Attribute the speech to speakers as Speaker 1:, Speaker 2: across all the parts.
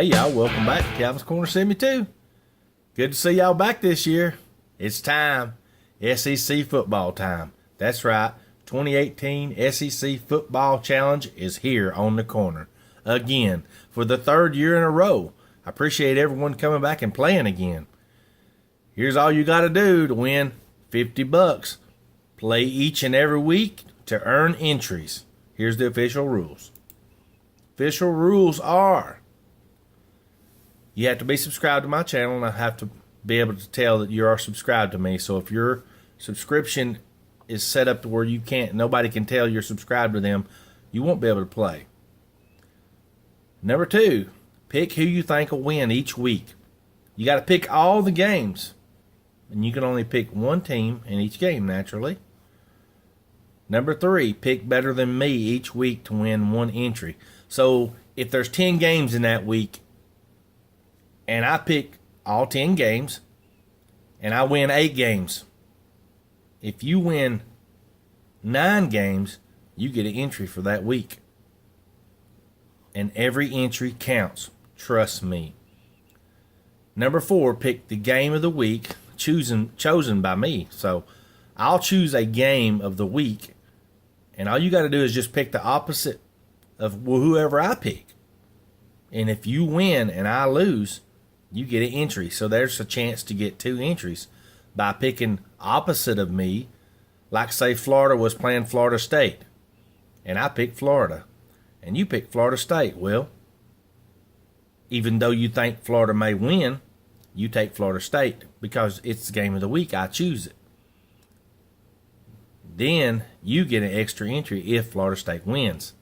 Speaker 1: Hey y'all, welcome back to Calvin's Corner 72. Good to see y'all back this year. It's time. SEC football time. That's right. 2018 SEC Football Challenge is here on the corner. Again, for the third year in a row. I appreciate everyone coming back and playing again. Here's all you got to do to win $50. Play each and every week to earn entries. Here's the official rules. Official rules are: you have to be subscribed to my channel, and I have to be able to tell that you are subscribed to me. So if your subscription is set up to where nobody can tell you're subscribed to them, you won't be able to play. Number 2, pick who you think will win each week. You got to pick all the games, and you can only pick one team in each game, naturally. Number 3, pick better than me each week to win one entry. So if there's 10 games in that week, and I pick all 10 games, and I win 8 games, if you win 9 games, you get an entry for that week. And every entry counts. Trust me. Number 4, pick the game of the week chosen by me. So I'll choose a game of the week, and all you got to do is just pick the opposite of whoever I pick. And if you win and I lose, you get an entry. So there's a chance to get 2 entries by picking opposite of me. Like, say Florida was playing Florida State, and I picked Florida, and you picked Florida State. Well, even though you think Florida may win, you take Florida State because it's the game of the week. I choose it. Then you get an extra entry if Florida State wins.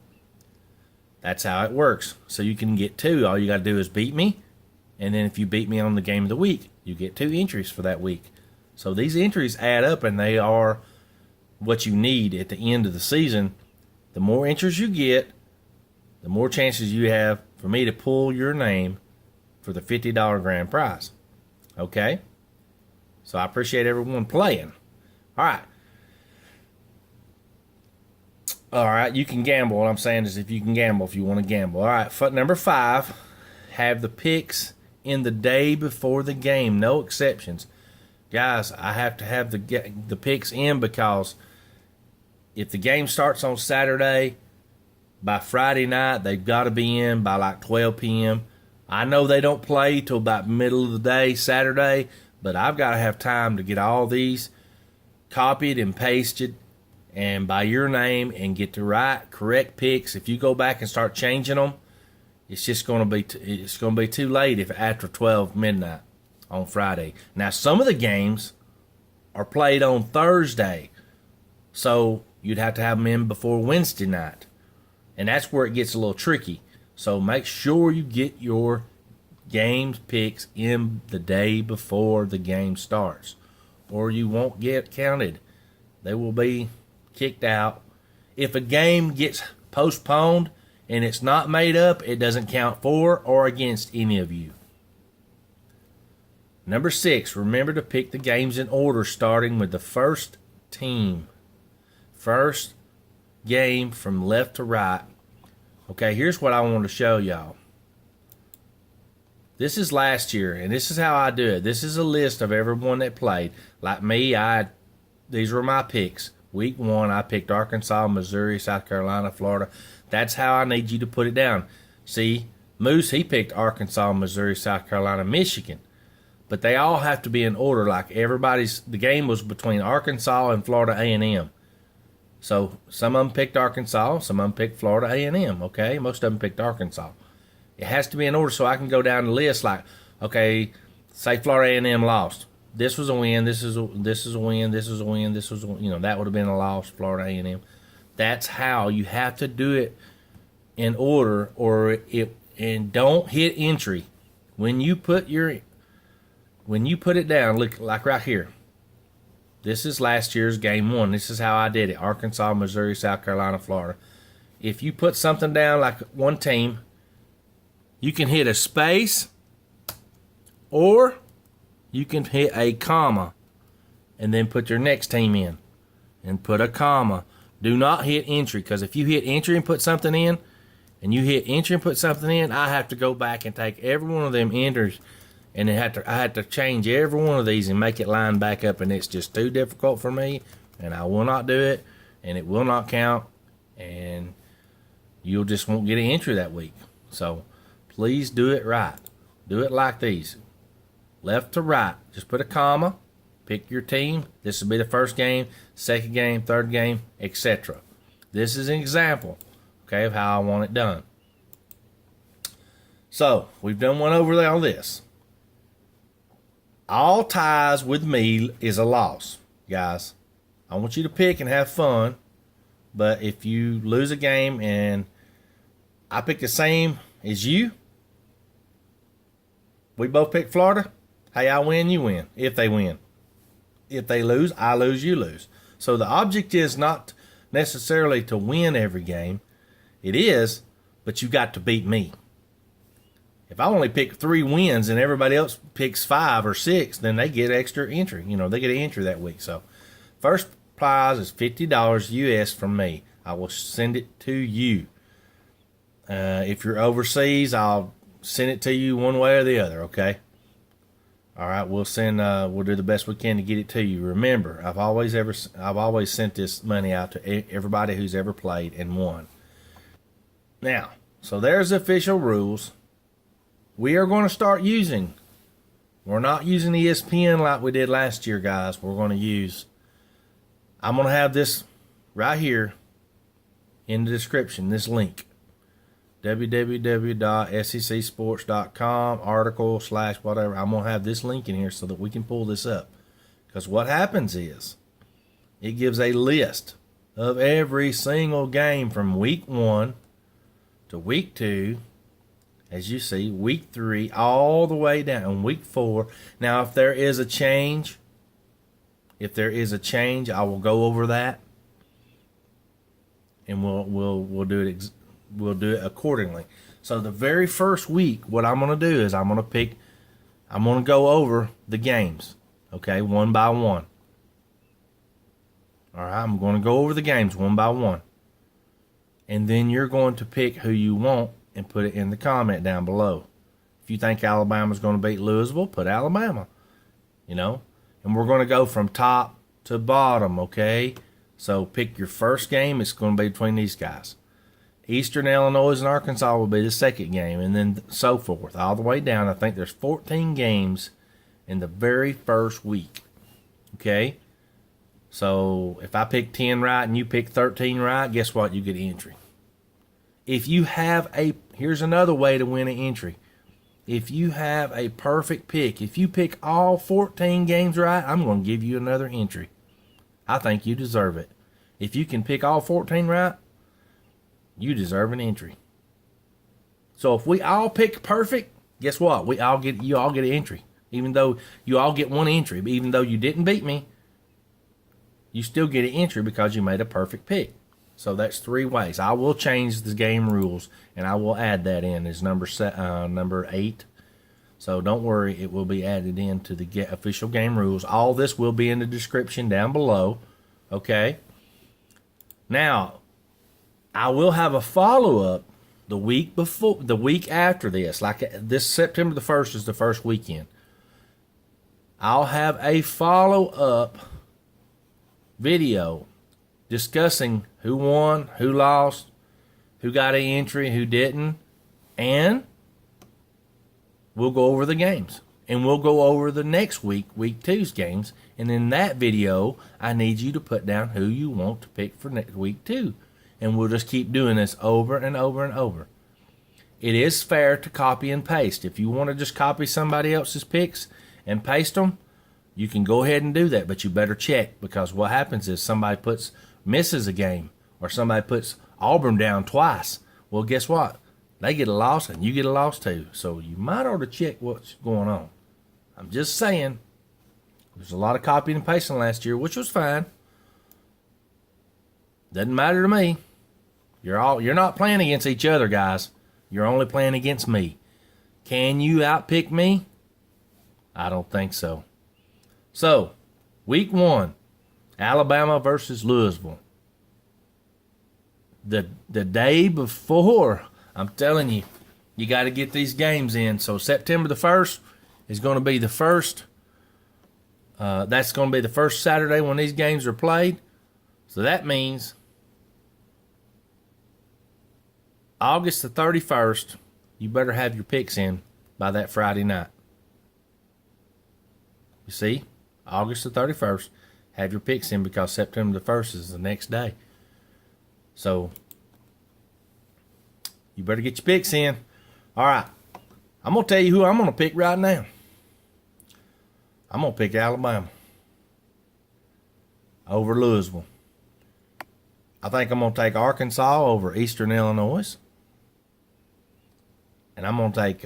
Speaker 1: That's how it works. So you can get 2. All you got to do is beat me. And then if you beat me on the game of the week, you get 2 entries for that week. So these entries add up, and they are what you need at the end of the season. The more entries you get, the more chances you have for me to pull your name for the $50 grand prize. Okay? So I appreciate everyone playing. All right, you can gamble. What I'm saying is, if you can gamble, if you want to gamble. All right, number 5, have the picks in the day before the game. No exceptions. Guys, I have to have the picks in, because if the game starts on Saturday, by Friday night, they've got to be in by like 12 p.m. I know they don't play till about middle of the day Saturday, but I've got to have time to get all these copied and pasted and by your name and get the right, correct picks. If you go back and start changing them, it's just going to be too late if after 12 midnight on Friday. Now, some of the games are played on Thursday, so you'd have to have them in before Wednesday night, and that's where it gets a little tricky. So make sure you get your games picks in the day before the game starts, or you won't get counted. They will be kicked out. If a game gets postponed and it's not made up, it doesn't count for or against any of you. Number 6, remember to pick the games in order, starting with the first team. First game from left to right. Okay, here's what I want to show y'all. This is last year, and this is how I do it. This is a list of everyone that played. Like me, these were my picks. Week 1, I picked Arkansas, Missouri, South Carolina, Florida. That's how I need you to put it down. See, Moose, he picked Arkansas, Missouri, South Carolina, Michigan. But they all have to be in order. Like the game was between Arkansas and Florida A&M. So some of them picked Arkansas, some of them picked Florida A&M, okay? Most of them picked Arkansas. It has to be in order so I can go down the list like, okay, say Florida A&M lost. This was a win, this is a win, this is a win, this was a win. That would have been a loss, Florida A&M. That's how you have to do it in order, and don't hit entry. When you put it down, look like right here. This is last year's game 1. This is how I did it. Arkansas, Missouri, South Carolina, Florida. If you put something down like one team, you can hit a space, or you can hit a comma and then put your next team in and put a comma. Do not hit entry, because if you hit entry and put something in, and you hit enter and put something in, I have to go back and take every one of them enters, and I had to change every one of these and make it line back up, and it's just too difficult for me, and I will not do it, and it will not count, and you'll just won't get an entry that week. So please do it right. Do it like these. Left to right. Just put a comma. Pick your team. This will be the first game, second game, third game, etc. This is an example, okay, of how I want it done. So we've done one over there on this. All ties with me is a loss, guys. I want you to pick and have fun, but if you lose a game and I pick the same as you, we both pick Florida, hey, I win, you win, if they win. If they lose, I lose, you lose. So the object is not necessarily to win every game. It is, but you got to beat me. If I only pick 3 wins and everybody else picks 5 or 6, then they get extra entry. They get an entry that week. So first prize is $50 US from me. I will send it to you. If you're overseas, I'll send it to you one way or the other, okay? All right, we'll do the best we can to get it to you. Remember, I've always sent this money out to everybody who's ever played and won. Now, so there's the official rules. We are going to start using. We're not using ESPN like we did last year, guys. I'm going to have this right here in the description, this link. www.secsports.com article / whatever. I'm going to have this link in here so that we can pull this up. Because what happens is it gives a list of every single game from week 1 to week 2. As you see, week 3 all the way down, week 4. Now, if there is a change, I will go over that, and we'll do it. We'll do it accordingly. So the very first week, what I'm going to do is I'm going to go over the games, okay, one by one. All right, I'm going to go over the games one by one, and then you're going to pick who you want and put it in the comment down below. If you think Alabama's going to beat Louisville, put Alabama, and we're going to go from top to bottom, okay? So pick your first game. It's going to be between these guys. Eastern Illinois and Arkansas will be the second game, and then so forth, all the way down. I think there's 14 games in the very first week, okay? So if I pick 10 right and you pick 13 right, guess what? You get an entry. If you have here's another way to win an entry. If you have a perfect pick, if you pick all 14 games right, I'm going to give you another entry. I think you deserve it. If you can pick all 14 right, you deserve an entry. So if we all pick perfect, guess what? You all get an entry. Even though you all get one entry, even though you didn't beat me, you still get an entry because you made a perfect pick. So that's 3 ways. I will change the game rules, and I will add that in as number 8. So don't worry, it will be added into the official game rules. All this will be in the description down below. Okay. Now, I will have a follow-up the week after this. Like this September the 1st is the first weekend. I'll have a follow-up video discussing who won, who lost, who got an entry, who didn't, and we'll go over the games. And we'll go over the next week 2's games. And in that video, I need you to put down who you want to pick for next week 2. And we'll just keep doing this over and over and over. It is fair to copy and paste. If you want to just copy somebody else's picks and paste them, you can go ahead and do that, but you better check, because what happens is somebody misses a game, or somebody puts Auburn down twice. Well, guess what? They get a loss and you get a loss too. So you might ought to check what's going on. I'm just saying. There's a lot of copying and pasting last year, which was fine. Doesn't matter to me. You're not playing against each other, guys. You're only playing against me. Can you outpick me? I don't think so. So, week 1, Alabama versus Louisville. The day before I'm telling you, you got to get these games in. So September the 1st is going to be the first. That's going to be the first Saturday when these games are played. So that means August the 31st, you better have your picks in by that Friday night. You see? August the 31st, have your picks in because September the 1st is the next day. So you better get your picks in. All right. I'm going to tell you who I'm going to pick right now. I'm going to pick Alabama over Louisville. I think I'm going to take Arkansas over Eastern Illinois. And I'm going to take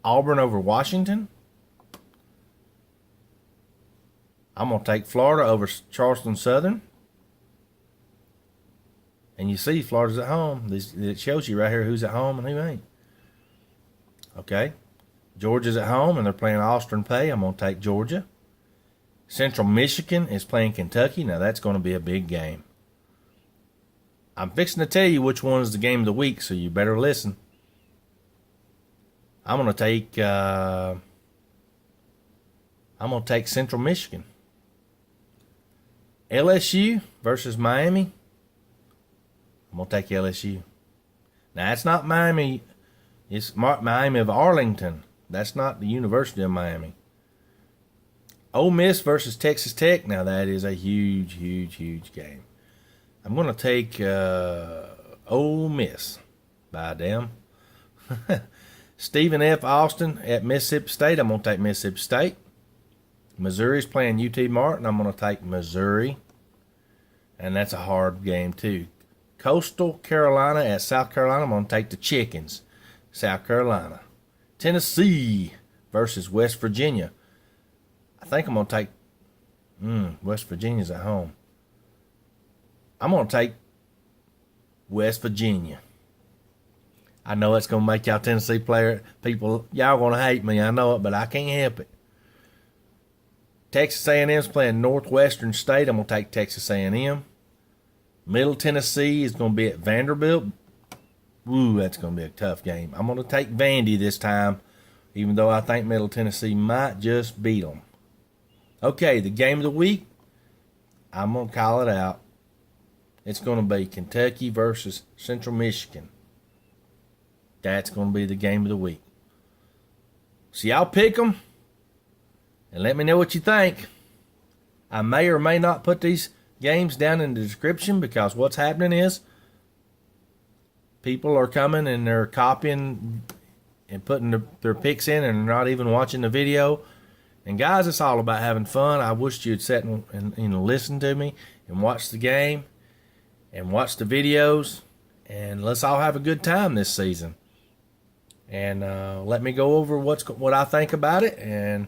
Speaker 1: Auburn over Washington. I'm going to take Florida over Charleston Southern. And you see, Florida's at home. It shows you right here who's at home and who ain't. Okay. Georgia's at home, and they're playing Austin Peay. I'm going to take Georgia. Central Michigan is playing Kentucky. Now, that's going to be a big game. I'm fixing to tell you which one is the game of the week, so you better listen. I'm going to take Central Michigan. LSU versus Miami. I'm going to take LSU. Now, it's not Miami. It's Miami of Arlington. That's not the University of Miami. Ole Miss versus Texas Tech. Now, that is a huge, huge, huge game. I'm going to take Ole Miss. By damn. Stephen F. Austin at Mississippi State. I'm going to take Mississippi State. Missouri's playing UT Martin. I'm going to take Missouri. And that's a hard game, too. Coastal Carolina at South Carolina. I'm going to take the Chickens. South Carolina. Tennessee versus West Virginia. I think I'm going to take West Virginia's at home. I'm going to take West Virginia. I know it's going to make y'all Tennessee people, y'all going to hate me. I know it, but I can't help it. Texas A&M's playing Northwestern State. I'm going to take Texas A&M. Middle Tennessee is going to be at Vanderbilt. Ooh, that's going to be a tough game. I'm going to take Vandy this time, even though I think Middle Tennessee might just beat them. Okay, the game of the week, I'm going to call it out. It's going to be Kentucky versus Central Michigan. That's going to be the game of the week. So y'all pick them and let me know what you think. I may or may not put these games down in the description because what's happening is people are coming and they're copying and putting their picks in and not even watching the video. And guys, it's all about having fun. I wish you'd sit and listen to me and watch the game and watch the videos. And let's all have a good time this season. And let me go over what I think about it. And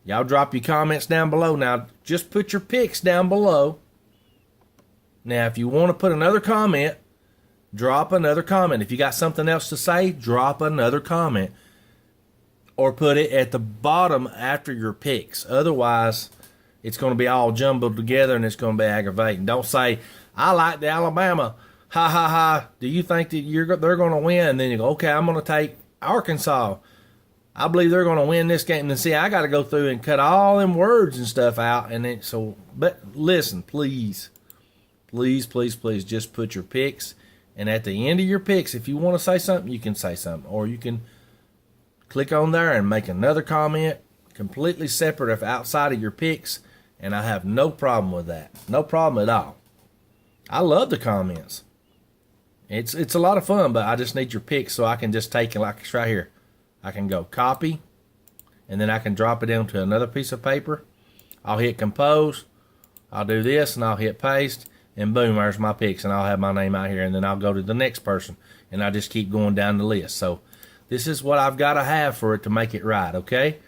Speaker 1: y'all drop your comments down below. Now, just put your picks down below. Now, if you want to put another comment, drop another comment. If you got something else to say, drop another comment. Or put it at the bottom after your picks. Otherwise, it's going to be all jumbled together and it's going to be aggravating. Don't say, I like the Alabama. Ha, ha, ha. Do you think that they're going to win? And then you go, okay, I'm going to take Arkansas. I believe they're going to win this game. And then see, I got to go through and cut all them words and stuff out. And then but listen, please, please, please, please, just put your picks. And at the end of your picks, if you want to say something, you can say something. Or you can click on there and make another comment completely separate of outside of your picks. And I have no problem with that. No problem at all. I love the comments. It's a lot of fun, but I just need your picks so I can just take it like it's right here. I can go copy, and then I can drop it into another piece of paper. I'll hit compose. I'll do this, and I'll hit paste, and boom, there's my picks, and I'll have my name out here, and then I'll go to the next person, and I just keep going down the list. So this is what I've got to have for it to make it right, okay?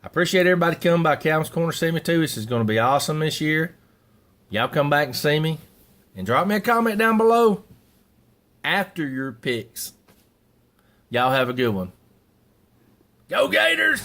Speaker 1: I appreciate everybody coming by Calvin's Corner to see me, too. This is going to be awesome this year. Y'all come back and see me, and drop me a comment down below after your picks. Y'all have a good one. Go Gators!